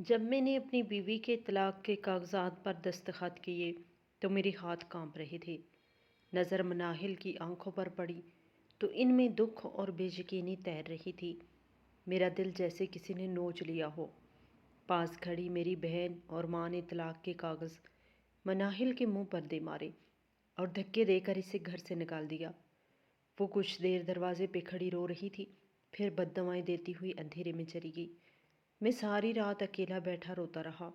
جب میں نے اپنی بیوی کے طلاق کے کاغذات پر دستخط کیے تو میرے ہاتھ کانپ رہے تھے۔ نظر مناہل کی آنکھوں پر پڑی تو ان میں دکھ اور بے یقینی تیر رہی تھی۔ میرا دل جیسے کسی نے نوچ لیا ہو۔ پاس کھڑی میری بہن اور ماں نے طلاق کے کاغذ مناہل کے منہ پر دے مارے اور دھکے دے کر اسے گھر سے نکال دیا۔ وہ کچھ دیر دروازے پہ کھڑی رو رہی تھی، پھر بددعائیں دیتی ہوئی اندھیرے میں چلی گئی۔ میں ساری رات اکیلا بیٹھا روتا رہا۔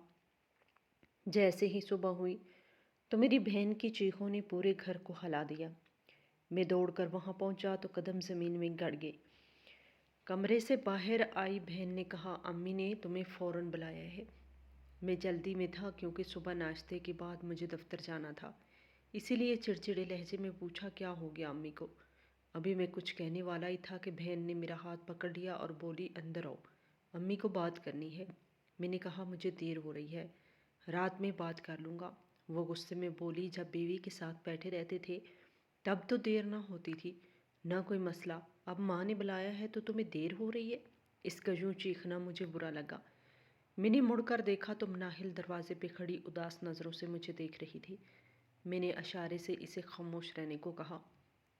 جیسے ہی صبح ہوئی تو میری بہن کی چیخوں نے پورے گھر کو ہلا دیا۔ میں دوڑ کر وہاں پہنچا تو قدم زمین میں گڑ گئے۔ کمرے سے باہر آئی بہن نے کہا، امی نے تمہیں فوراً بلایا ہے۔ میں جلدی میں تھا کیونکہ صبح ناشتے کے بعد مجھے دفتر جانا تھا، اسی لیے چڑچڑے لہجے میں پوچھا، کیا ہو گیا امی کو؟ ابھی میں کچھ کہنے والا ہی تھا کہ بہن نے میرا ہاتھ پکڑ لیا اور بولی، اندر آؤ، امی کو بات کرنی ہے۔ میں نے کہا، مجھے دیر ہو رہی ہے، رات میں بات کر لوں گا۔ وہ غصے میں بولی، جب بیوی کے ساتھ بیٹھے رہتے تھے تب تو دیر نہ ہوتی تھی، نہ کوئی مسئلہ، اب ماں نے بلایا ہے تو تمہیں دیر ہو رہی ہے؟ اس کا یوں چیخنا مجھے برا لگا۔ میں نے مڑ کر دیکھا تو مناہل دروازے پہ کھڑی اداس نظروں سے مجھے دیکھ رہی تھی۔ میں نے اشارے سے اسے خاموش رہنے کو کہا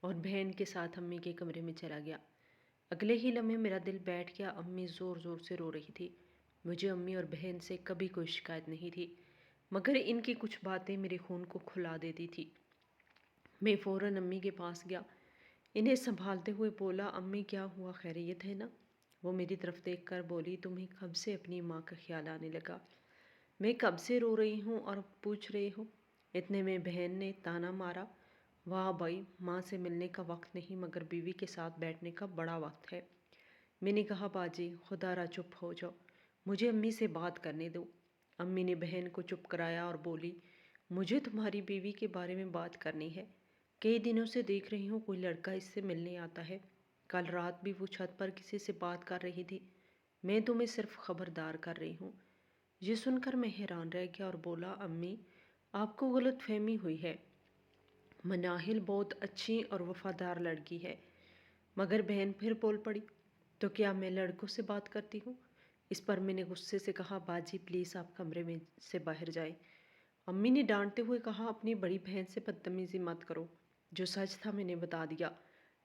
اور بہن کے ساتھ امی کے کمرے میں چلا گیا۔ اگلے ہی لمحے میرا دل بیٹھ گیا۔ امی زور زور سے رو رہی تھی۔ مجھے امی اور بہن سے کبھی کوئی شکایت نہیں تھی، مگر ان کی کچھ باتیں میرے خون کو کھلا دیتی تھی۔ میں فوراً امی کے پاس گیا، انہیں سنبھالتے ہوئے بولا، امی کیا ہوا، خیریت ہے نا؟ وہ میری طرف دیکھ کر بولی، تمہیں کب سے اپنی ماں کا خیال آنے لگا؟ میں کب سے رو رہی ہوں اور پوچھ رہی ہوں؟ اتنے میں بہن نے تانا مارا، واہ بھائی، ماں سے ملنے کا وقت نہیں مگر بیوی کے ساتھ بیٹھنے کا بڑا وقت ہے۔ میں نے کہا، باجی خدا را چپ ہو جاؤ، مجھے امی سے بات کرنے دو۔ امی نے بہن کو چپ کرایا اور بولی، مجھے تمہاری بیوی کے بارے میں بات کرنی ہے۔ کئی دنوں سے دیکھ رہی ہوں کوئی لڑکا اس سے ملنے آتا ہے، کل رات بھی وہ چھت پر کسی سے بات کر رہی تھی۔ میں تمہیں صرف خبردار کر رہی ہوں۔ یہ سن کر میں حیران رہ گیا اور بولا، امی آپ کو غلط فہمی ہوئی ہے، مناہل بہت اچھی اور وفادار لڑکی ہے۔ مگر بہن پھر بول پڑی، تو کیا میں لڑکوں سے بات کرتی ہوں؟ اس پر میں نے غصے سے کہا، باجی پلیز آپ کمرے میں سے باہر جائیں۔ امی نے ڈانٹتے ہوئے کہا، اپنی بڑی بہن سے بدتمیزی مت کرو، جو سچ تھا میں نے بتا دیا،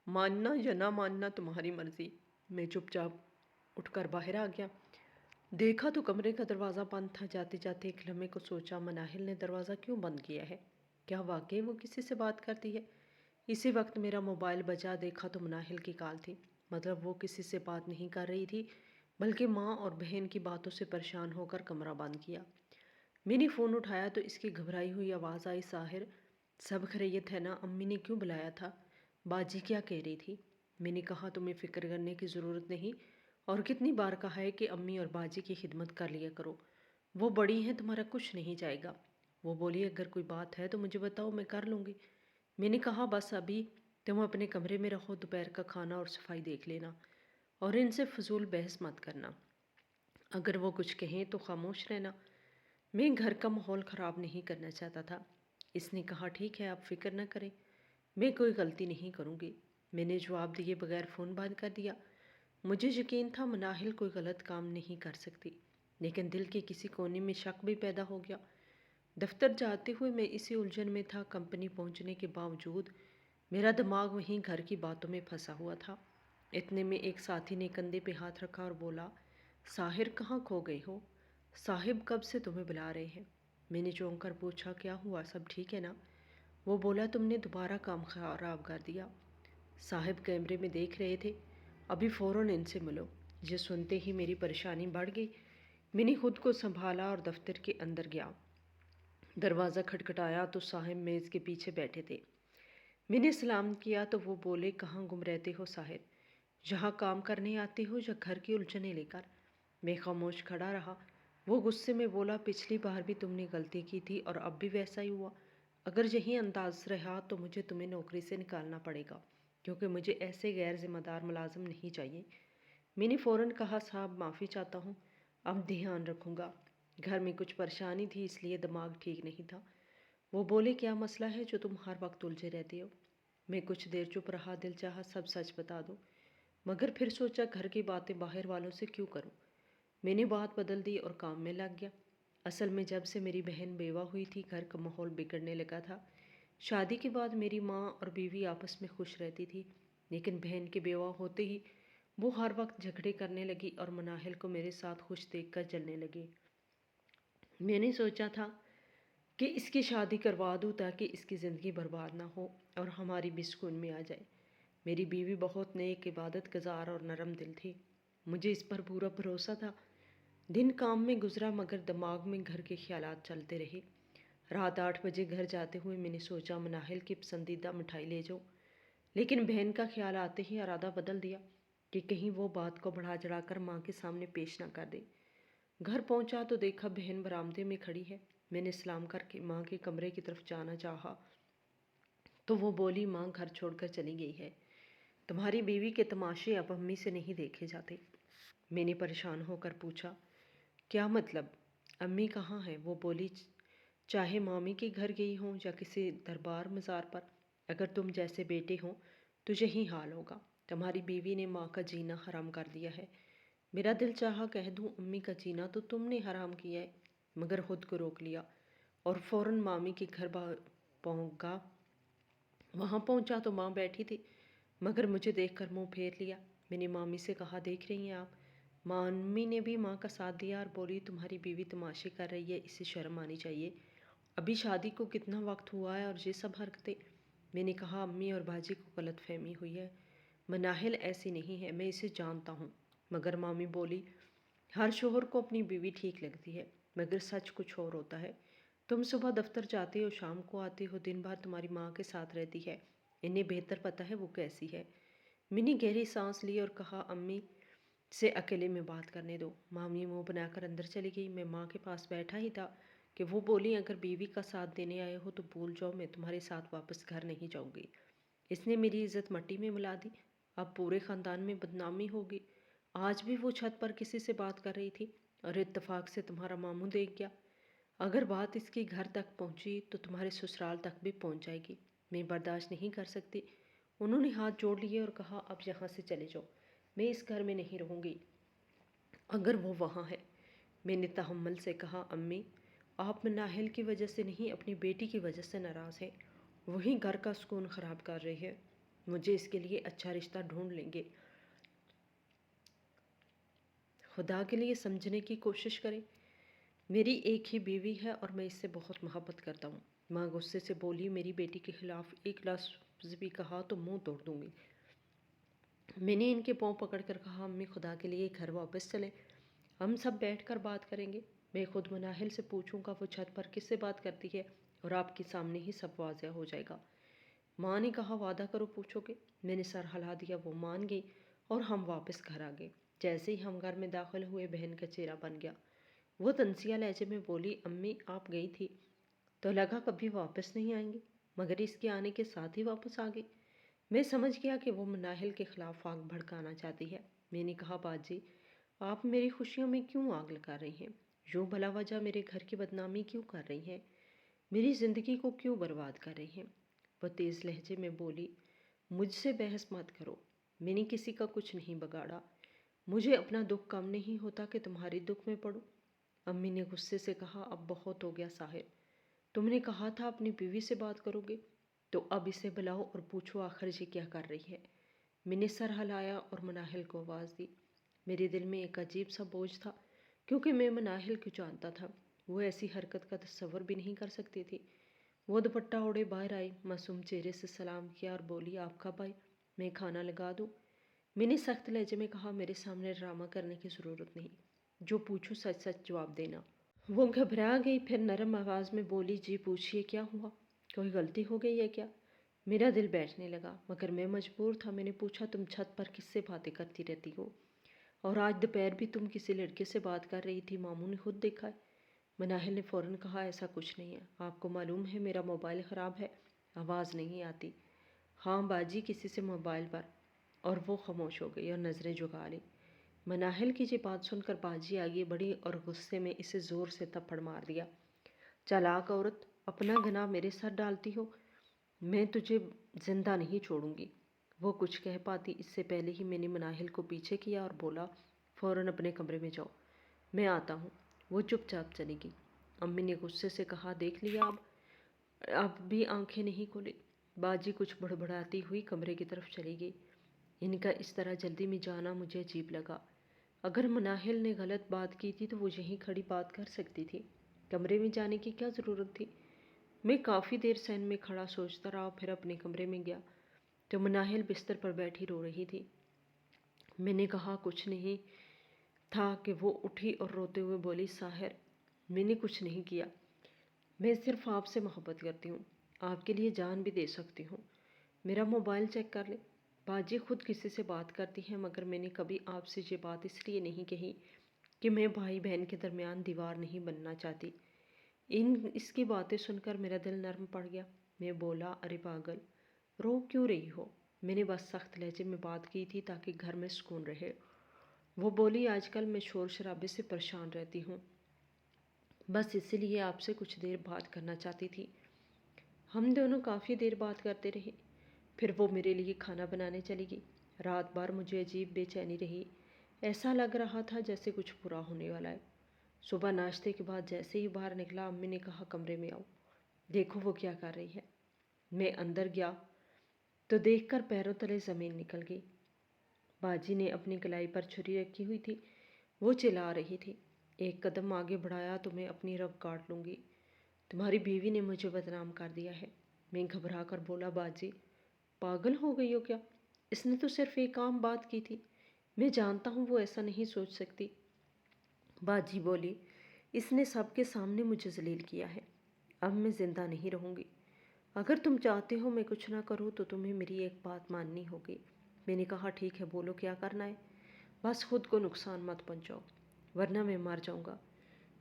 ماننا یا نہ ماننا تمہاری مرضی۔ میں چپ چاپ اٹھ کر باہر آ گیا۔ دیکھا تو کمرے کا دروازہ بند تھا۔ جاتے جاتے ایک لمحے کو سوچا، مناہل نے دروازہ کیوں بند کیا ہے؟ کیا واقعی وہ کسی سے بات کرتی ہے؟ اسی وقت میرا موبائل بجا، دیکھا تو مناہل کی کال تھی۔ مطلب وہ کسی سے بات نہیں کر رہی تھی بلکہ ماں اور بہن کی باتوں سے پریشان ہو کر کمرہ بند کیا۔ میں نے فون اٹھایا تو اس کی گھبرائی ہوئی آواز آئی، ساحر سب خیریت ہے نا؟ امی نے کیوں بلایا تھا؟ باجی کیا کہہ رہی تھی؟ میں نے کہا، تمہیں فکر کرنے کی ضرورت نہیں، اور کتنی بار کہا ہے کہ امی اور باجی کی خدمت کر لیا کرو، وہ بڑی ہیں، تمہارا کچھ نہیں جائے گا۔ وہ بولی، اگر کوئی بات ہے تو مجھے بتاؤ، میں کر لوں گی۔ میں نے کہا، بس ابھی تم اپنے کمرے میں رہو، دوپہر کا کھانا اور صفائی دیکھ لینا، اور ان سے فضول بحث مت کرنا، اگر وہ کچھ کہیں تو خاموش رہنا۔ میں گھر کا ماحول خراب نہیں کرنا چاہتا تھا۔ اس نے کہا، ٹھیک ہے، آپ فکر نہ کریں، میں کوئی غلطی نہیں کروں گی۔ میں نے جواب دیے بغیر فون بند کر دیا۔ مجھے یقین تھا مناہل کوئی غلط کام نہیں کر سکتی، لیکن دل کے کسی کونے میں شک بھی پیدا ہو گیا۔ دفتر جاتے ہوئے میں اسی الجھن میں تھا۔ کمپنی پہنچنے کے باوجود میرا دماغ وہیں گھر کی باتوں میں پھنسا ہوا تھا۔ اتنے میں ایک ساتھی نے کندھے پہ ہاتھ رکھا اور بولا، ساحر کہاں کھو گئے ہو؟ صاحب کب سے تمہیں بلا رہے ہیں۔ میں نے چونک کر پوچھا، کیا ہوا، سب ٹھیک ہے نا؟ وہ بولا، تم نے دوبارہ کام خراب کر دیا۔ صاحب کیمرے میں دیکھ رہے تھے، ابھی فوراً ان سے ملو۔ یہ سنتے ہی میری پریشانی بڑھ گئی۔ میں نے خود کو سنبھالا اور دفتر کے اندر گیا۔ دروازہ کھٹکھٹایا تو صاحب میز کے پیچھے بیٹھے تھے۔ میں نے سلام کیا تو وہ بولے، کہاں گم رہتے ہو ساحر؟ جہاں کام کرنے آتے ہو یا گھر کی الجھنیں لے کر؟ میں خاموش کھڑا رہا۔ وہ غصے میں بولا، پچھلی بار بھی تم نے غلطی کی تھی اور اب بھی ویسا ہی ہوا۔ اگر یہی انداز رہا تو مجھے تمہیں نوکری سے نکالنا پڑے گا، کیونکہ مجھے ایسے غیر ذمہ دار ملازم نہیں چاہیے۔ میں نے فوراً کہا، صاحب معافی چاہتا ہوں، اب دھیان رکھوں گا۔ گھر میں کچھ پریشانی تھی اس لیے دماغ ٹھیک نہیں تھا۔ وہ بولے، کیا مسئلہ ہے جو تم ہر وقت الجھے رہتے ہو؟ میں کچھ دیر چپ رہا، دل چاہا سب سچ بتا دو، مگر پھر سوچا گھر کی باتیں باہر والوں سے کیوں کروں؟ میں نے بات بدل دی اور کام میں لگ گیا۔ اصل میں جب سے میری بہن بیوہ ہوئی تھی گھر کا ماحول بگڑنے لگا تھا۔ شادی کے بعد میری ماں اور بیوی آپس میں خوش رہتی تھی، لیکن بہن کے بیوہ ہوتے ہی وہ ہر وقت جھگڑے کرنے لگی اور مناہل کو میرے ساتھ خوش دیکھ کر جلنے لگی۔ میں نے سوچا تھا کہ اس کی شادی کروا دوں تاکہ اس کی زندگی برباد نہ ہو اور ہماری بھی سکون میں آ جائے۔ میری بیوی بہت نیک، عبادت گزار اور نرم دل تھی۔ مجھے اس پر پورا بھروسہ تھا۔ دن کام میں گزرا مگر دماغ میں گھر کے خیالات چلتے رہے۔ رات 8 بجے گھر جاتے ہوئے میں نے سوچا مناہل کی پسندیدہ مٹھائی لے جاؤں، لیکن بہن کا خیال آتے ہی ارادہ بدل دیا کہ کہیں وہ بات کو بڑھا چڑھا کر ماں کے سامنے پیش نہ کر دے۔ گھر پہنچا تو دیکھا بہن برآمدے میں کھڑی ہے۔ میں نے سلام کر کے ماں کے کمرے کی طرف جانا چاہا تو وہ بولی، ماں گھر چھوڑ کر چلی گئی ہے، تمہاری بیوی کے تماشے اب امی سے نہیں دیکھے جاتے۔ میں نے پریشان ہو کر پوچھا، کیا مطلب؟ امی کہاں ہیں؟ وہ بولی، چاہے مامی کے گھر گئی ہوں یا کسی دربار مزار پر، اگر تم جیسے بیٹے ہوں تو یہی حال ہوگا۔ تمہاری بیوی نے ماں کا جینا حرام کر دیا ہے۔ میرا دل چاہا کہہ دوں، امی کا جینا تو تم نے حرام کیا ہے، مگر خود کو روک لیا اور فوراً مامی کے گھر پہنچا۔ وہاں پہنچا تو ماں بیٹھی تھی، مگر مجھے دیکھ کر منہ پھیر لیا۔ میں نے مامی سے کہا، دیکھ رہی ہیں آپ؟ امی نے بھی ماں کا ساتھ دیا اور بولی، تمہاری بیوی تماشے کر رہی ہے، اسے شرم آنی چاہیے، ابھی شادی کو کتنا وقت ہوا ہے اور یہ سب حرکتیں۔ میں نے کہا، امی اور باجی کو غلط فہمی ہوئی ہے، مناہل ایسی نہیں ہے، میں اسے جانتا ہوں۔ مگر مامی بولی، ہر شوہر کو اپنی بیوی ٹھیک لگتی ہے، مگر سچ کچھ اور ہوتا ہے۔ تم صبح دفتر جاتے ہو، شام کو آتے ہو، دن بھر تمہاری ماں کے ساتھ رہتی ہے، انہیں بہتر پتہ ہے وہ کیسی ہے۔ میں نے گہری سانس لی اور کہا، امی سے اکیلے میں بات کرنے دو۔ مامی منہ بنا کر اندر چلی گئی۔ میں ماں کے پاس بیٹھا ہی تھا کہ وہ بولی، اگر بیوی کا ساتھ دینے آئے ہو تو بھول جاؤ، میں تمہارے ساتھ واپس گھر نہیں جاؤں گی۔ اس نے میری عزت مٹی میں ملا دی، اب پورے خاندان میں بدنامی ہوگی۔ آج بھی وہ چھت پر کسی سے بات کر رہی تھی اور اتفاق سے تمہارا ماموں دیکھ گیا۔ اگر بات اس کے گھر تک پہنچی تو تمہارے سسرال تک بھی پہنچ جائے گی، میں برداشت نہیں کر سکتی۔ انہوں نے ہاتھ جوڑ لیے اور کہا، اب یہاں سے چلے جاؤ، میں اس گھر میں نہیں رہوں گی اگر وہ وہاں ہے۔ میں نے تحمل سے کہا، امی آپ مناہل کی وجہ سے نہیں، اپنی بیٹی کی وجہ سے ناراض ہیں، وہی گھر کا سکون خراب کر رہی ہے، مجھے اس کے لیے اچھا رشتہ ڈھونڈ لیں گے، خدا کے لیے سمجھنے کی کوشش کریں، میری ایک ہی بیوی ہے اور میں اس سے بہت محبت کرتا ہوں۔ ماں غصے سے بولی، میری بیٹی کے خلاف ایک لفظ بھی کہا تو منہ توڑ دوں گی۔ میں نے ان کے پاؤں پکڑ کر کہا، امی خدا کے لیے گھر واپس چلیں، ہم سب بیٹھ کر بات کریں گے، میں خود مناہل سے پوچھوں گا وہ چھت پر کس سے بات کرتی ہے اور آپ کے سامنے ہی سب واضح ہو جائے گا۔ ماں نے کہا، وعدہ کرو پوچھو گے؟ میں نے سر ہلا دیا۔ وہ مان گئی اور ہم واپس گھر آ گئے۔ جیسے ہی ہم گھر میں داخل ہوئے بہن کا چہرہ بن گیا۔ وہ تنزیہ لہجے میں بولی، امی آپ گئی تھی تو لگا کبھی واپس نہیں آئیں گی، مگر اس کے آنے کے ساتھ ہی واپس آ گئی۔ میں سمجھ گیا کہ وہ مناہل کے خلاف آگ بھڑکانا چاہتی ہے۔ میں نے کہا، باجی آپ میری خوشیوں میں کیوں آگ لگا رہی ہیں؟ یوں بلا وجہ میرے گھر کی بدنامی کیوں کر رہی ہیں؟ میری زندگی کو کیوں برباد کر رہی ہیں؟ وہ تیز لہجے میں بولی، مجھ سے بحث مت کرو، میں نے کسی کا کچھ نہیں بگاڑا، مجھے اپنا دکھ کم نہیں ہوتا کہ تمہاری دکھ میں پڑوں۔ امی نے غصے سے کہا، اب بہت ہو گیا ساحر، تم نے کہا تھا اپنی بیوی سے بات کرو گے، تو اب اسے بلاؤ اور پوچھو آخر یہ کیا کر رہی ہے۔ میں نے سر ہلایا اور مناہل کو آواز دی۔ میرے دل میں ایک عجیب سا بوجھ تھا، کیونکہ میں مناہل کو جانتا تھا، وہ ایسی حرکت کا تصور بھی نہیں کر سکتی تھی۔ وہ دوپٹہ اوڑھے باہر آئی، معصوم چہرے سے سلام کیا اور بولی، آپ کب آئی؟ میں کھانا لگا دوں؟ میں نے سخت لہجے میں کہا، میرے سامنے ڈرامہ کرنے کی ضرورت نہیں، جو پوچھو سچ سچ جواب دینا۔ وہ گھبرا گئی، پھر نرم آواز میں بولی، جی پوچھئے کیا ہوا؟ کوئی غلطی ہو گئی ہے کیا؟ میرا دل بیٹھنے لگا، مگر میں مجبور تھا۔ میں نے پوچھا، تم چھت پر کس سے باتیں کرتی رہتی ہو؟ اور آج دوپہر بھی تم کسی لڑکے سے بات کر رہی تھی، ماموں نے خود دیکھا ہے۔ مناہل نے فوراً کہا، ایسا کچھ نہیں ہے، آپ کو معلوم ہے میرا موبائل خراب ہے، آواز نہیں آتی۔ ہاں باجی، کسی سے موبائل پر، اور وہ خاموش ہو گئی اور نظریں جھکا لی۔ مناہل کی یہ بات سن کر باجی آگے بڑھی اور غصے میں اسے زور سے تھپڑ مار دیا۔ چالاک عورت، اپنا گناہ میرے سر ڈالتی ہو، میں تجھے زندہ نہیں چھوڑوں گی۔ وہ کچھ کہہ پاتی اس سے پہلے ہی میں نے مناہل کو پیچھے کیا اور بولا، فوراً اپنے کمرے میں جاؤ، میں آتا ہوں۔ وہ چپ چاپ چلی گئی۔ امی نے غصے سے کہا، دیکھ لیا اب بھی آنکھیں نہیں کھولی۔ باجی کچھ بڑبڑاتی ہوئی کمرے کی طرف چلی گئی۔ ان کا اس طرح جلدی میں جانا مجھے عجیب لگا۔ اگر مناہل نے غلط بات کی تھی تو وہ یہیں کھڑی بات کر سکتی تھی، کمرے میں جانے کی کیا ضرورت تھی؟ میں کافی دیر سین میں کھڑا سوچتا رہا، پھر اپنے کمرے میں گیا تو مناہل بستر پر بیٹھی رو رہی تھی۔ میں نے کہا کچھ نہیں تھا کہ وہ اٹھی اور روتے ہوئے بولی، ساحر میں نے کچھ نہیں کیا، میں صرف آپ سے محبت کرتی ہوں، آپ کے لیے جان بھی دے سکتی ہوں۔ میرا موبائل چیک کر لے۔ باجی خود کسی سے بات کرتی ہیں، مگر میں نے کبھی آپ سے یہ بات اس لیے نہیں کہی کہ میں بھائی بہن کے درمیان دیوار نہیں بننا چاہتی۔ اس کی باتیں سن کر میرا دل نرم پڑ گیا۔ میں بولا، ارے پاگل، رو کیوں رہی ہو؟ میں نے بس سخت لہجے میں بات کی تھی تاکہ گھر میں سکون رہے۔ وہ بولی، آج کل میں شور شرابے سے پریشان رہتی ہوں، بس اسی لیے آپ سے کچھ دیر بات کرنا چاہتی تھی۔ ہم دونوں کافی دیر بات کرتے رہے، پھر وہ میرے لیے کھانا بنانے چلی گئی۔ رات بھر مجھے عجیب بے چینی رہی، ایسا لگ رہا تھا جیسے کچھ برا ہونے والا ہے۔ صبح ناشتے کے بعد جیسے ہی باہر نکلا، امی نے کہا، کمرے میں آؤ، دیکھو وہ کیا کر رہی ہے۔ میں اندر گیا تو دیکھ کر پیروں تلے زمین نکل گئی۔ باجی نے اپنی کلائی پر چھری رکھی ہوئی تھی، وہ چلا رہی تھی، ایک قدم آگے بڑھایا تو میں اپنی رگ کاٹ لوں گی، تمہاری بیوی نے مجھے بدنام کر دیا ہے۔ میں گھبرا کر بولا، باجی پاگل ہو گئی ہو کیا؟ اس نے تو صرف ایک عام بات کی تھی، میں جانتا ہوں وہ ایسا نہیں سوچ سکتی۔ باجی بولی، اس نے سب کے سامنے مجھے ذلیل کیا ہے، اب میں زندہ نہیں رہوں گی۔ اگر تم چاہتے ہو میں کچھ نہ کروں تو تمہیں میری ایک بات ماننی ہوگی۔ میں نے کہا، ٹھیک ہے، بولو کیا کرنا ہے، بس خود کو نقصان مت پہنچاؤ ورنہ میں مر جاؤں گا۔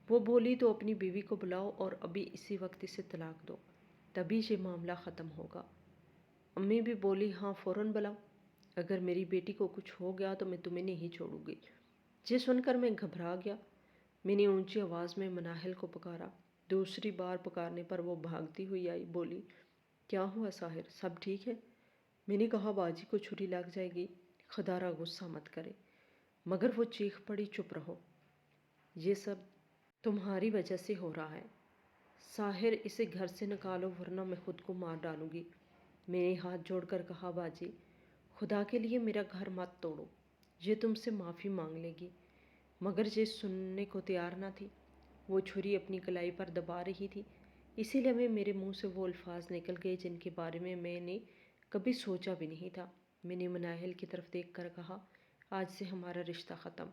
وہ بولی، تو اپنی بیوی کو بلاؤ اور ابھی اسی وقت اسے طلاق دو، تبھی یہ معاملہ ختم ہوگا۔ امی بھی بولی، ہاں فوراً بلاؤ، اگر میری بیٹی کو کچھ ہو گیا تو میں تمہیں نہیں چھوڑوں گی۔ یہ سن کر میں گھبرا گیا۔ میں نے اونچی آواز میں مناہل کو پکارا۔ دوسری بار پکارنے پر وہ بھاگتی ہوئی آئی، بولی، کیا ہوا ساحر، سب ٹھیک ہے؟ میں نے کہا، باجی کو چھری لگ جائے گی، خدا را غصہ مت کرے۔ مگر وہ چیخ پڑی، چپ رہو، یہ سب تمہاری وجہ سے ہو رہا ہے، ساحر اسے گھر سے نکالو ورنہ میں خود کو مار ڈالوں گی۔ میں نے ہاتھ جوڑ کر کہا، باجی خدا کے لیے میرا گھر مت توڑو، یہ تم سے معافی مانگ لے گی۔ مگر یہ سننے کو تیار نہ تھی، وہ چھری اپنی کلائی پر دبا رہی تھی، اسی لیے میرے منہ سے وہ الفاظ نکل گئے جن کے بارے میں نے کبھی سوچا بھی نہیں تھا۔ میں نے مناہل کی طرف دیکھ کر کہا، آج سے ہمارا رشتہ ختم،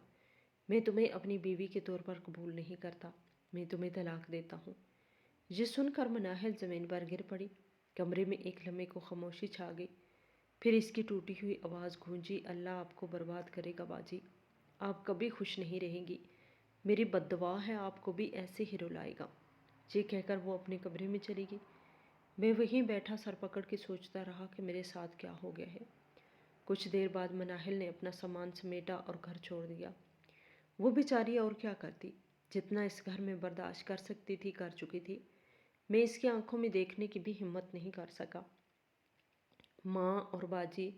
میں تمہیں اپنی بیوی کے طور پر قبول نہیں کرتا، میں تمہیں طلاق دیتا ہوں۔ یہ سن کر مناہل زمین پر گر پڑی۔ کمرے میں ایک لمحے کو خاموشی چھا گئی، پھر اس کی ٹوٹی ہوئی آواز گونجی، اللہ آپ کو برباد کرے گا باجی، آپ کبھی خوش نہیں رہیں گی، میری بد دعا ہے آپ کو بھی ایسے ہی رلائے گا۔ یہ کہہ کر وہ اپنے کمرے میں چلی گئی۔ میں وہیں بیٹھا سر پکڑ کے سوچتا رہا کہ میرے ساتھ کیا ہو گیا ہے۔ کچھ دیر بعد مناہل نے اپنا سامان سمیٹا اور گھر چھوڑ دیا۔ وہ بیچاری اور کیا کرتی، جتنا اس گھر میں برداشت کر سکتی تھی کر چکی تھی۔ میں اس کی آنکھوں میں دیکھنے کی بھی ہمت نہیں کر سکا۔ ماں اور باجی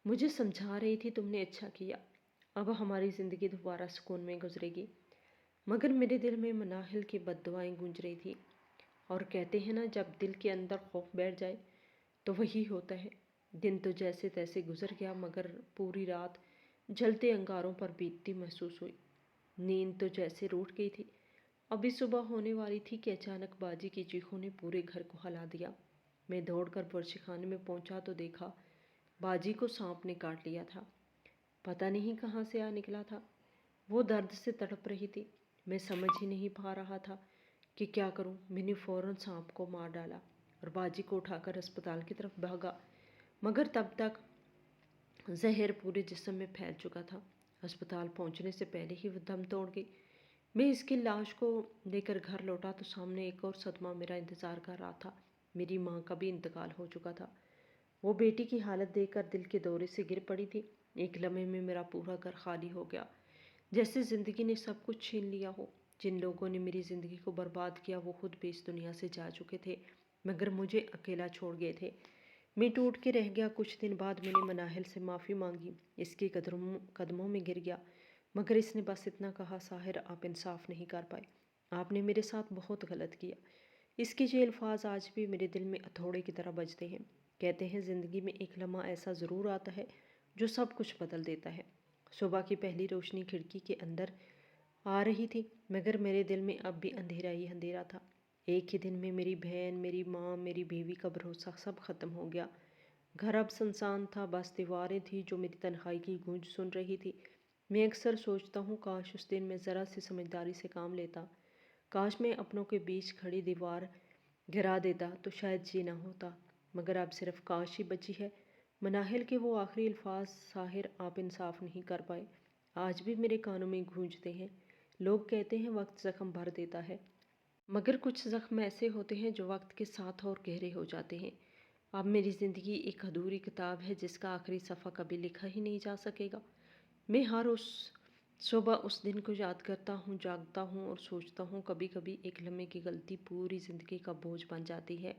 مجھے سمجھا رہی تھی، تم نے اچھا کیا، اب ہماری زندگی دوبارہ سکون میں گزرے گی، مگر میرے دل میں مناہل کی بد دعائیں گونج رہی تھی۔ اور کہتے ہیں نا، جب دل کے اندر خوف بیٹھ جائے تو وہی ہوتا ہے۔ دن تو جیسے تیسے گزر گیا، مگر پوری رات جلتے انگاروں پر بیتتی محسوس ہوئی۔ نیند تو جیسے روٹ گئی تھی۔ ابھی صبح ہونے والی تھی کہ اچانک باجی کی چیخوں نے پورے گھر کو ہلا دیا۔ میں دوڑ کر برشی خانے میں پہنچا تو دیکھا باجی کو سانپ نے کاٹ لیا تھا، پتہ نہیں کہاں سے آ نکلا تھا۔ وہ درد سے تڑپ رہی تھی، میں سمجھ ہی نہیں پا رہا تھا کہ کیا کروں۔ میں نے فوراً سانپ کو مار ڈالا اور باجی کو اٹھا کر اسپتال کی طرف بھاگا، مگر تب تک زہر پورے جسم میں پھیل چکا تھا۔ اسپتال پہنچنے سے پہلے ہی وہ دم توڑ گئی۔ میں اس کی لاش کو لے کر گھر لوٹا تو سامنے ایک اور صدمہ میرا انتظار کر رہا تھا، میری ماں کا بھی انتقال ہو چکا تھا۔ وہ بیٹی کی حالت دیکھ کر دل کے دورے سے گر پڑی تھی۔ ایک لمحے میں میرا پورا گھر خالی ہو گیا، جیسے زندگی نے سب کچھ چھین لیا ہو۔ جن لوگوں نے میری زندگی کو برباد کیا وہ خود بھی اس دنیا سے جا چکے تھے، مگر مجھے اکیلا چھوڑ گئے تھے۔ میں ٹوٹ کے رہ گیا۔ کچھ دن بعد میں نے مناہل سے معافی مانگی، اس کے قدموں میں گر گیا مگر اس نے بس اتنا کہا، ساحر آپ انصاف نہیں کر پائے، آپ نے میرے ساتھ بہت غلط کیا۔ اس کے یہ الفاظ آج بھی میرے دل میں ہتھوڑے کی طرح بجتے ہیں۔ کہتے ہیں زندگی میں ایک لمحہ ایسا ضرور آتا ہے جو سب کچھ بدل دیتا ہے۔ صبح کی پہلی روشنی کھڑکی کے اندر آ رہی تھی، مگر میرے دل میں اب بھی اندھیرا ہی اندھیرا تھا۔ ایک ہی دن میں میری بہن، میری ماں، میری بیوی کا بھروسہ سب ختم ہو گیا۔ گھر اب سنسان تھا، بس دیواریں تھیں جو میری تنہائی کی گونج سن رہی تھی۔ میں اکثر سوچتا ہوں کاش اس دن میں ذرا سی سمجھداری سے کام لیتا، کاش میں اپنوں کے بیچ کھڑی دیوار گرا دیتا تو شاید یہ نہ ہوتا۔ مگر اب صرف کاش ہی بچی ہے۔ مناہل کے وہ آخری الفاظ، ساحر آپ انصاف نہیں کر پائے، آج بھی میرے کانوں میں گونجتے ہیں۔ لوگ کہتے ہیں وقت زخم بھر دیتا ہے، مگر کچھ زخم ایسے ہوتے ہیں جو وقت کے ساتھ اور گہرے ہو جاتے ہیں۔ اب میری زندگی ایک ادھوری کتاب ہے جس کا آخری صفحہ کبھی لکھا ہی نہیں جا سکے گا۔ میں ہر صبح اس دن کو یاد کرتا ہوں، جاگتا ہوں اور سوچتا ہوں کبھی کبھی ایک لمحے کی غلطی پوری زندگی کا بوجھ بن جاتی ہے۔